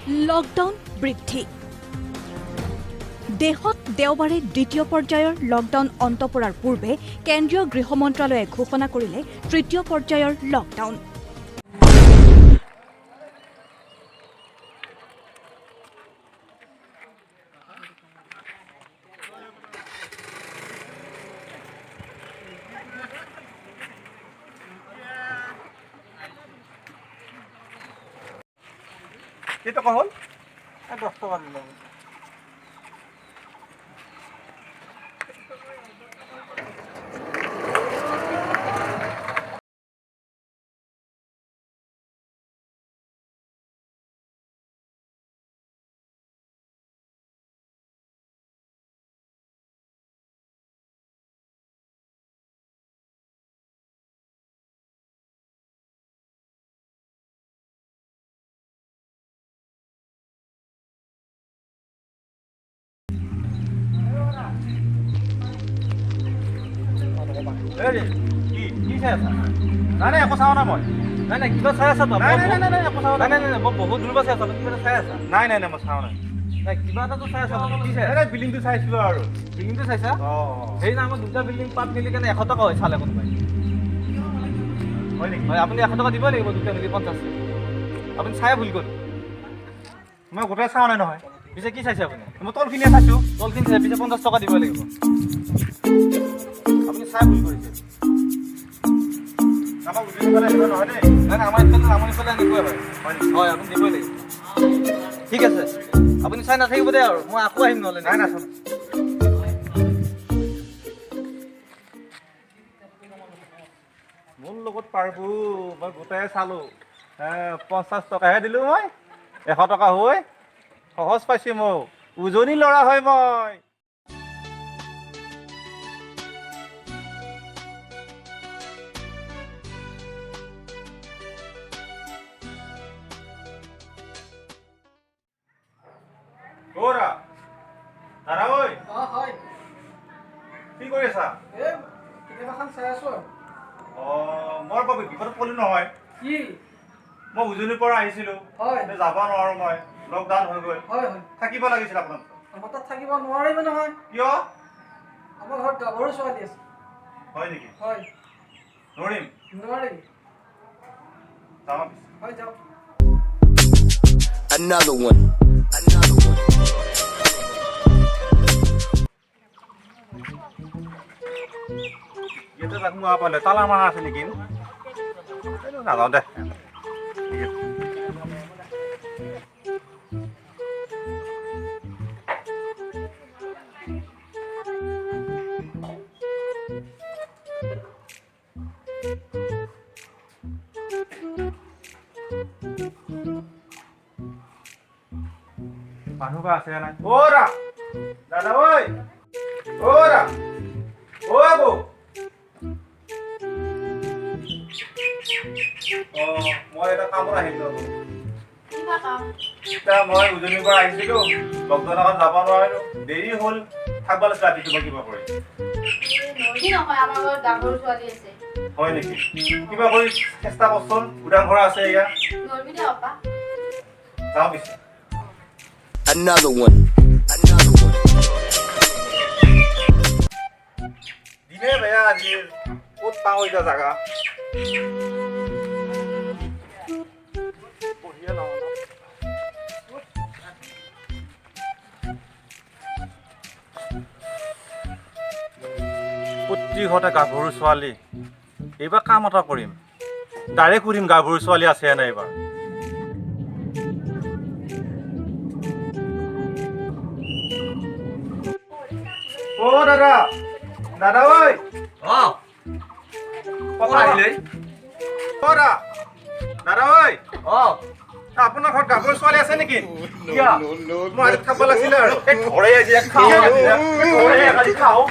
Lockdown বৃদ্ধি দেশত দেওবাৰে দ্বিতীয় পৰ্যায়ৰ লকডাউন অন্ত পৰাৰ পূৰ্বে কেন্দ্ৰীয় গৃহ মন্ত্ৰালয়ে ঘোষণা কৰিলে তৃতীয় পৰ্যায়ৰ লকডাউন। কি টকা হ'ল? 10 টকা দিলোঁ। কি চাই আছা? নাই একো চাওঁ না মই। নাই কিবা চাই আছা তই? নাই একো চাওঁ নাই মই বহুত দূৰ পৰা চাই আছা। কিবা চাই আছা? নাই মই চাওঁ নাই। কিবা এটাতো চাই আছা। কি চাই আছা? বিল্ডিংটো চাইছিলো আৰু। বিল্ডিংটো চাইছা? সেই না আমাৰ দুটা বিল্ডিং পাত মিলি কেনে 100 টকা হয় চালে কোনোবাই। হয় নেকি? হয় আপুনি 100 টকা দিব লাগিব দুটা মিলি 50। আপুনি চাই ভুল গ'ল। মই গোটেই চাওঁ নাই নহয়। পিছে কি চাইছে আপুনি? মই তলখিনিয়ে চাইছোঁ। তলখিনি চাই পিছে 50 টকা দিব লাগিব। আপুনি চাই ভুল কৰিছে। আমাক বুজি পালে এনেকুৱা নহয় দেই। নাই আমাৰ ইফালে এনেকুৱাই হয়। হয় আপুনি দিবই লাগিব। ঠিক আছে আপুনি চাই নাথাকিব দে আৰু মই আকৌ আহিম নহ'লে। নাই নাচাম। মোৰ লগত পাৰবো মই গোটাই চালোঁ 50 টকাহে দিলোঁ মই 100 টকা হৈ সহজ পাইছোঁ মোক উজনি ল'ৰা হয় মই। গোৰা দাদা ঐ হয় কি কৰি আছা? কিতাপখন চাই আছো। মই বৰ বিপদত পৰিলোঁ নহয়। কি? মই উজনিৰ পৰা আহিছিলোঁ। হয় যাব নোৱাৰোঁ মই লকডাউন হৈ গ'ল। হয় থাকিব লাগিছিল আপোনাৰ আমাৰ তাত থাকিব নোৱাৰিব নহয়। কিয়? আমাৰ ঘৰত গাভৰু ছোৱালী আছে। হয় নেকি? হয় নোৱাৰিম নোৱাৰিম। যাওঁ। হয় যাওক। Another one. ইয়াতে যাক মই পালে তালা মাৰা আছে নেকি? নাযাওঁ দে। মানুহ বা আছে নাই? ওৰা দাদা ঐ ওৰা ও বাবু মই এটা কামত আহিলোঁ। এতিয়া মই উজনিৰ পৰা আহিছিলোঁ লকডাউনত যাব নোৱাৰিলোঁ দেৰি হ'ল থাকিব লাগিছিল ৰাতিটো কিবা কৰি। হয় নেকি? কিবা কৰি চেষ্টা কৰচোন উদাং ঘৰ আছে এয়া যাওঁ পিছে। Another one. দিনে বেয়া আজি ক'ত পাওঁ এতিয়া জাগা বঢ়িয়া লওঁ প্ৰতি ঘৰতে গাভৰু ছোৱালী। এইবাৰ কাম এটা কৰিম ডাইৰেক্ট সুধিম গাভৰু ছোৱালী আছে নাই এইবাৰ। দাদা দাদা ঐ কথা আহিলে দাদা ঐ আপোনাৰ ঘৰত গাভৰু ছোৱালী আছে নেকি? মই আজি খাব লাগিছিলে আৰু ঘৰে আজি খাওঁ।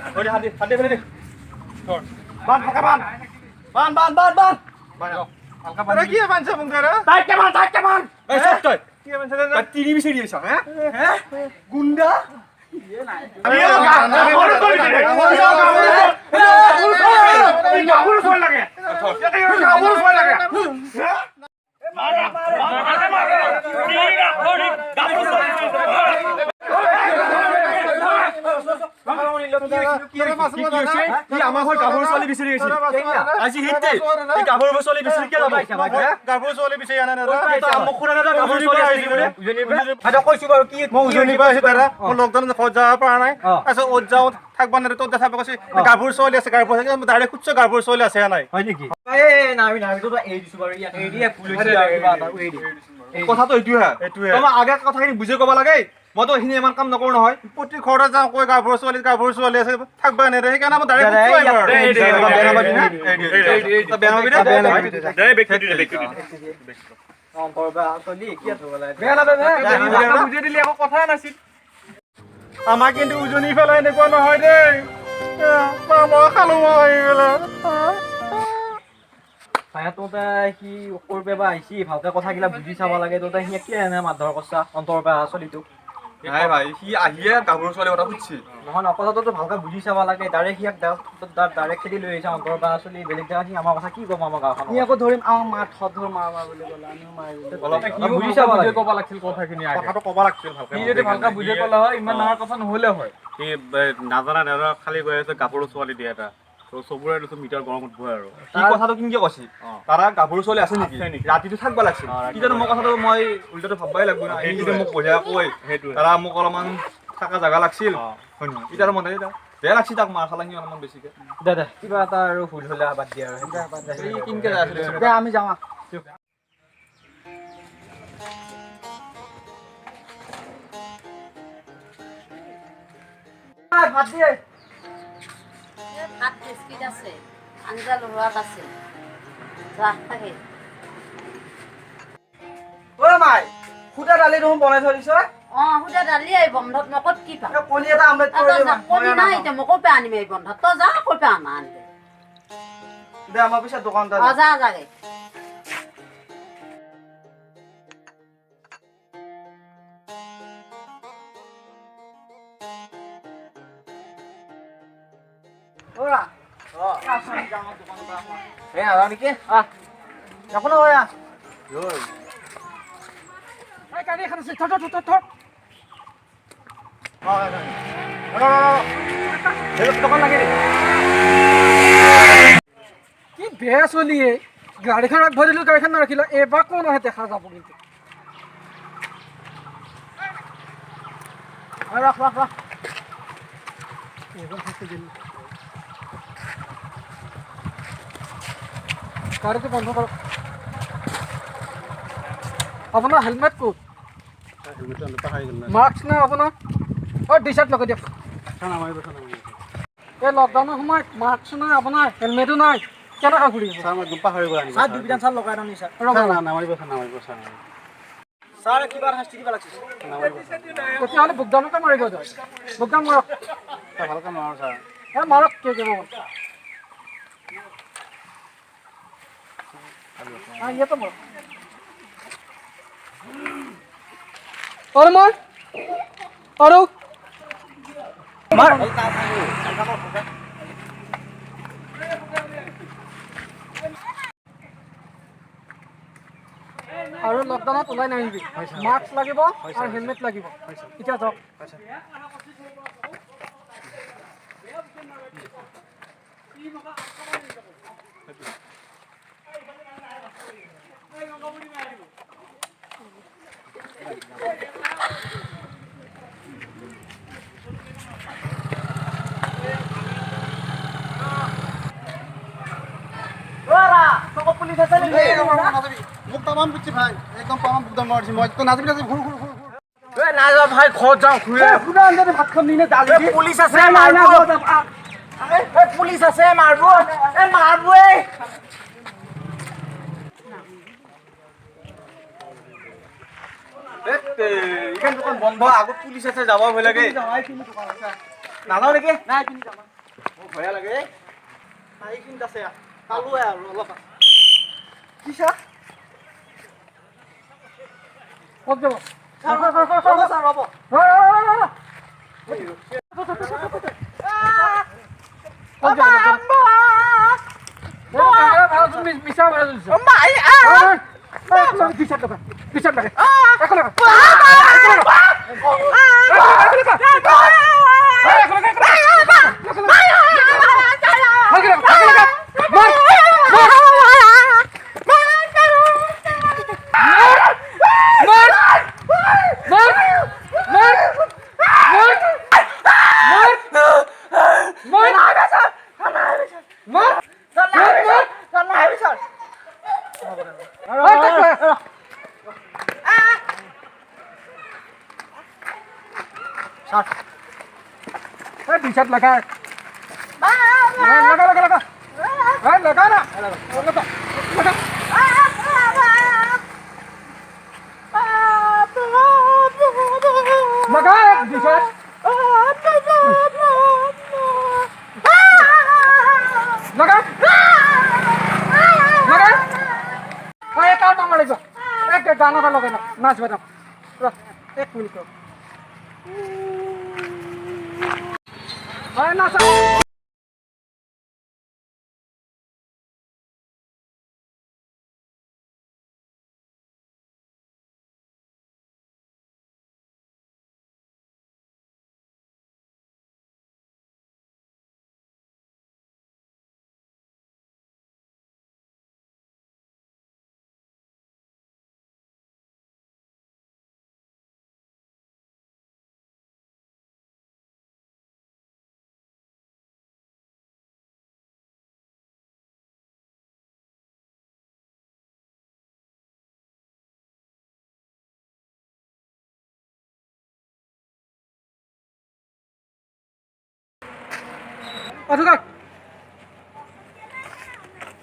Ôi đi, hạt đi, Thôi. Ban, hạt ban. Ban. Ada kia ban sa mong dara? Tak ke ban. Eh, stop coy. Kia ban sa dara? Pati ni bisa dia sah, eh? Gunda? Iya, kabur lagi. Kabur lagi. আমাৰ ঘৰ গাভৰু ছোৱালী বিচাৰি গৈছিল আজি হিতে এই গাভৰু ছোৱালী বিচাৰি কিয় যাব গাভৰু ছোৱালী বিচাৰি আনা না মোক খুৰা দাদা গাভৰু ছোৱালী আহিছিল বোলে আদা কৈছো বাৰু কি মই উজনি পাইছো তাৰা মই লকডাউন ঘৰত যাব পৰা নাই তাৰপিছত অত যাওঁ থাকবা না তোৰ দেখা কৈছে গাভৰু ছোৱালী আছে গাভৰু ডাইৰেক্ট খুচছ গাভৰু ছোৱালী আছে নাই হয় নেকি এই নামি তো এই দিছো বাৰু ইয়াত এই দিয়া পুলিচ কথাটো এইটোহে তোমাৰ আগে কথাখিনি বুজি ক'ব লাগে মই তো এইখিনি ইমান কাম নকৰো নহয় প্ৰতি ঘৰতে যাওঁ কৈ গাভৰু ছোৱালী আছে থাকবা নেৰে সেইকাৰণে মই ডাইৰেক্ট আমাক কিন্তু উজনি পেলাই এনেকুৱা নহয় দেই মই খালো সি কৰবে বা আহিছি ভালকে কথাগিলা বুজি চাব লাগে তই সি কি এনে মাধৰ কছা অন্তৰ পৰা চলিটোক নাই ভাই সি আহিয়ে গাভৰু ছোৱালী কথা সুধছি নহয় কথাটো ভালকে বুজি চাব লাগে ডাইৰেক্ট সিয়াক ডাইৰেক্ট খেদি লৈ আহিছে অন্তৰ পৰা চলি বেলেগ জেগা সি আমাৰ কথা কি ক'ব আমাৰ গাঁওখন সি আকৌ ধৰিম আমাৰ মাত ধৰ মাৰ বুলি ক'লে আমিও মাৰিলো বুজি চাব লাগে ক'ব লাগিছিল কথাখিনি কথাটো ক'ব লাগিছিল ভালকে সি যদি ভালকে বুজি ক'লে হয় ইমান ডাঙৰ কথা নহ'লে হয় সি নাজানা খালি কৈ আছে গাভৰু ছোৱালী দিয়ে এটা চবৰে মিটাৰ গৰমত বহে আৰু কি কথাটো কিনকে কৈছি তাৰা গাভৰু ছোৱালী আছে নেকি ৰাতিটো থাকবা লাগছিল কিজানো মই কথাটো মই উল্টাটো ভাববাই লাগব না এই যদি মোক বঢ়িয়া কৈ তাৰা মোক অলপমান থাকা জাগা লাগছিল হয় নহয় ইটাৰ মনে বেয়া লাগছি তাক মাৰ খালাঙি অলপমান বেছিকে দে কিবা এটা আৰু ভুল হ'লে বাদ দিয়া আৰু এই কিনকে যায় আছিল দে আমি যাওঁ ভাত দিয়ে ভাত বিস্কিট আছে আঞ্জা লোহাত আছে যা থাকে ঐ মাই সুদা দালি দেখোন বনাই থৈ দিছ সুদা দালি এই বন্ধত মকত কি পা কণী এটা আমলেট কৰি দিবা কণী নাই এতিয়া মকত পে আনিম এই বন্ধত তই যা কৈ পে আনা আনতে দে আমাৰ পিছত দোকানতে যা যাগে ওরা এই আলা নেকি এখন হয় এই কানি খান আছে থট দোকান লাগে কি বেয়া চলিয়ে গাড়ীখন আগবঢ়াই দিলো গাড়ীখন নাৰাখিলে এবাৰ কোন আহে দেখা যাব কিন্তু ৰাখ এবাৰ ফাঁচি দিল গাড়ীটো বন্ধ কৰক আপোনাৰ হেলমেট ক'ত মাস্ক নাই আপোনাৰ টি চাৰ্ট লগাই দিয়ক এই লকডাউনৰ সময়ত মাস্ক নাই আপোনাৰ হেলমেটো নাই কেনেকৈ ঘূৰি লগাই দিম ছাৰ ছাৰ কিবা শাস্তি দিব লাগিছিল তেতিয়াহ'লে বুকডাউনকে মাৰিব যায় বুকডাউন মাৰক ভালকে নোৱাৰো ছাৰ মাৰক কি ইয়াতে মাৰক আৰু মই আৰু আৰু লকডাউনত ওলাই নাহিবি মাস্ক লাগিব আৰু হেলমেট লাগিব এতিয়া যাওক মোক তামাম বুজি ভাই একদম তামাম বুকদাম মাৰিছি মই তো নাযাবি ঘূৰ নাযাওঁ ভাই ঘৰত যাওঁ ভাত খাম নি পুলিচ আছে পুলিচ আছে মাৰব এইখন দোকান বন্ধ আগত পুলিচ আছে যাব ভয় লাগে নাযাওঁ নেকি নাই ভয়া লাগে এইখিনিত আছে পালোৱে আৰু অলপ কি ছাৰ ক'ত যাব ৰ'ব ছাৰ ৰ'ব মিছা বিচাৰ লাগে বিচাৰ লগা লগা লগা লগা লগা না লগা বিচাৰ লগা লগা এটা নাম্বাৰ লাগিব এক গান এটা লগাই নাচ বাজাম এক মিনিট নাচ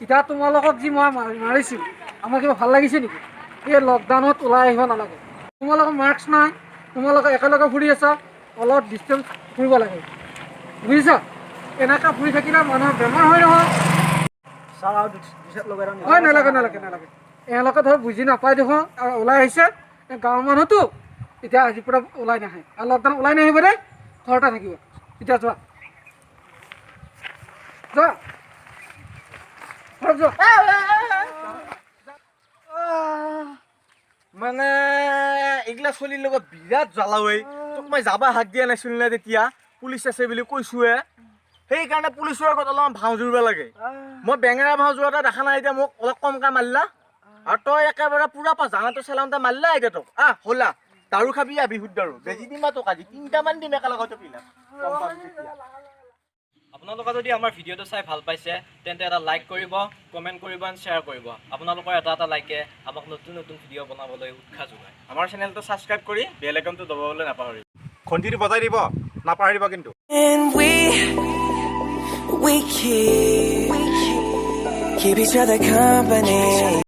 এতিয়া তোমালোকক যি মই মাৰিছোঁ আমাৰ কিবা ভাল লাগিছে নেকি এই লকডাউনত ওলাই আহিব নালাগে তোমালোকৰ মাস্ক নাই তোমালোকে একেলগে ফুৰি আছা অলপ ডিষ্টেঞ্চ ফুৰিব লাগে বুজিছা এনেকৈ ফুৰি থাকিলে মানুহৰ বেমাৰ হয় নহয় ছাৰ আৰু বিচাৰ লগাই হয় নালাগে নালাগে নালাগে এওঁলোকে ধৰ বুজি নাপায় দেখোন আৰু ওলাই আহিছে গাঁৱৰ মানুহতো এতিয়া আজিৰ পৰা ওলাই নাহে আৰু লকডাউন ওলাই নাহিব দেই ঘৰতে থাকিব এতিয়া যোৱা যোৱা মানে এইগিলা চলিৰ লগত বিৰাট জ্বালাওৱে তোক মই যাবা হাক দিয়া নাছিলো নে তেতিয়া পুলিচ আছে বুলি কৈছোৱে সেইকাৰণে পুলিচৰ আগত অলপমান ভাও জুৰিব লাগে মই বেঙেনা ভাও জোৰাটা দেখা নাই এতিয়া মোক অলপ কমকৈ মাৰিলা আৰু তই একেবাৰে পুৰা জানাটো চেলাওঁতে মাৰিলা এতিয়া তোক হ'লা দাৰু খাবি বিহুত দাৰু বেজি দিম তোক আজি 3টামান দিম একেলগতে পিলা আপোনালোকে যদি আমাৰ ভিডিঅ'টো চাই ভাল পাইছে তেন্তে এটা লাইক কৰিব কমেণ্ট কৰিব আৰু শ্বেয়াৰ কৰিব আপোনালোকৰ এটা লাইকে আমাক নতুন নতুন ভিডিঅ' বনাবলৈ উৎসাহ যোগায় আমাৰ চেনেলটো ছাবস্ক্ৰাইব কৰি বেল আইকনটো দবাবলৈ নাপাহৰিব ঘণ্টিটো বজাই দিব নাপাহৰিব কিন্তু And we keep each other company.